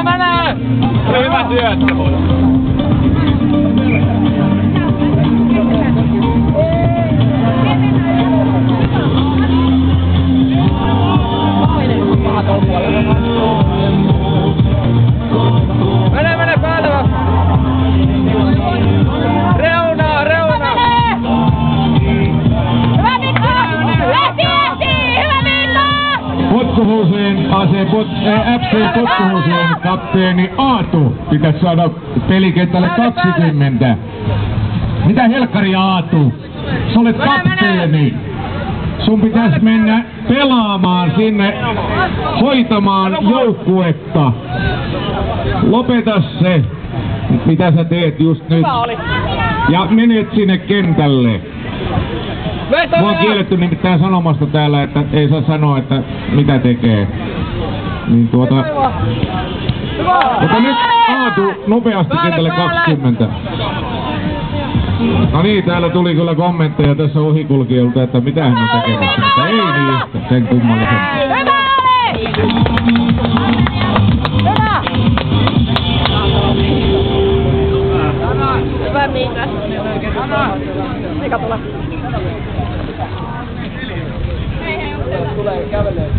Mene! Oli hyvä syöttö mulla. Mene päälle vaan! Reunaa! Hyvä Mikko! Hyvä Mikko! Potkuhuuseen FC Potkuhuuseen kapteeni Aatu pitäisi saada pelikentälle 20. Mitä helkkari Aatu? Sä olet kapteeni. Sun pitäisi mennä pelaamaan sinne, hoitamaan joukkuetta. Lopeta se, mitä sä teet just nyt. Ja menet sinne kentälle. Mua on kielletty nimittäin sanomasta täällä, että ei saa sanoa, että mitä tekee. Niin mutta nyt Aatu nopeasti kentälle 20. No niin, täällä tuli kyllä kommentteja tässä ohikulkijoilta, että mitä hän on tekemässä. Mutta ei niistä sen kummallisempaa. Hyvä Miika. Miika tulee. Tulee kävelee.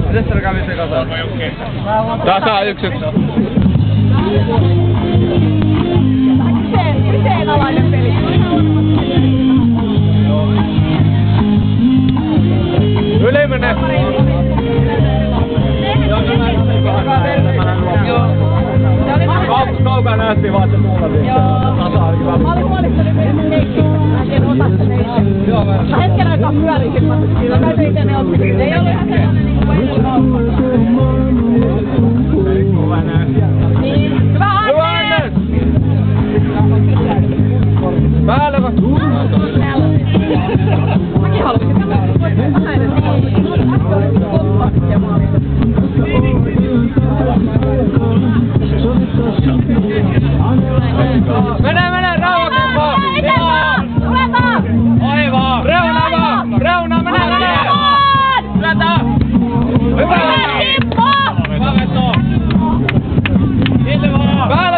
Mitäs täällä kävi se kasaan? Tasa 1-1. Kyseenalainen peli. Yli mene! Kaukaa nähtiin vaan, että mulla vielä. Mä olin huolissani meidän Heikki. Mä en ota sen Heikki. Mä hetken aikaa pyörin kyllä. Mä tein sen ottaa. Ei ollut ihan sellainen niin. Hyvä Hannes! Päälle vaan! Mäkin haluaisin Mene, rauhakumpaa! Aivan! Reuna, mene! Syötä! Hyvä!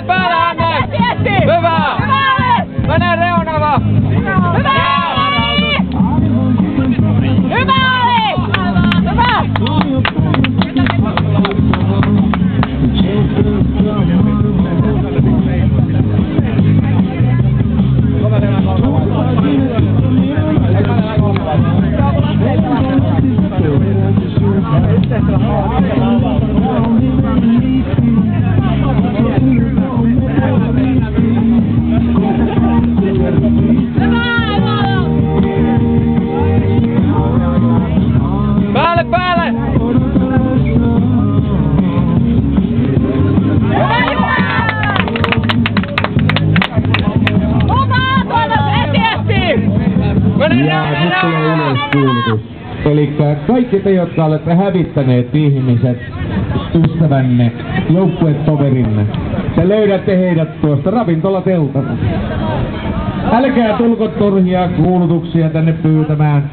Päälle, Hannes! Hyvä! Mene reuna vaan! Päälle! Ja nyt tulee yleiskuulutus. Elikkä kaikki te, jotka olette hävittäneet ihmiset, ystävänne, joukkuetoverinne, te löydätte heidät tuosta ravintolateltana. Älkää tulko turhia kuulutuksia tänne pyytämään.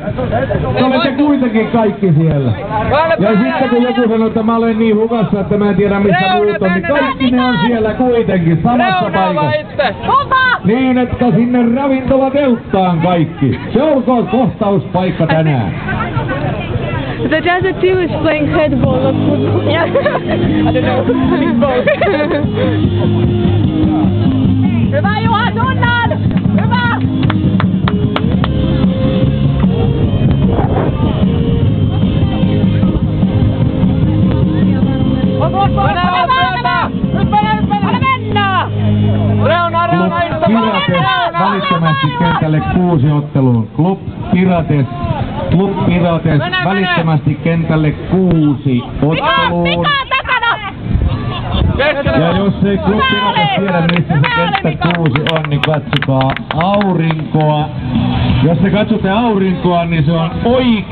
Te olette kuitenkin kaikki siellä. Ja sitten kun joku sanoo, että mä olen niin hukassa, että mä en tiedä missä muut on, niin kaikki ne on siellä kuitenkin samassa paikassa. Niin, että sinne ravintolatelttaan kaikki. Se olkoon kohtauspaikka tänään. The Desert Dew is playing headball or football. Yeah. I don't know. I think both. Hyvä Juha Sunnan! Hyvä! Pirates välittömästi kentälle 6 otteluun. Club Pirates välittömästi kentälle 6 otteluun. Ja jos ei Club Pirates tiedä missä se kenttä 6 on, niin katsokaa aurinkoa. Jos te katsotte aurinkoa, niin se on oikein.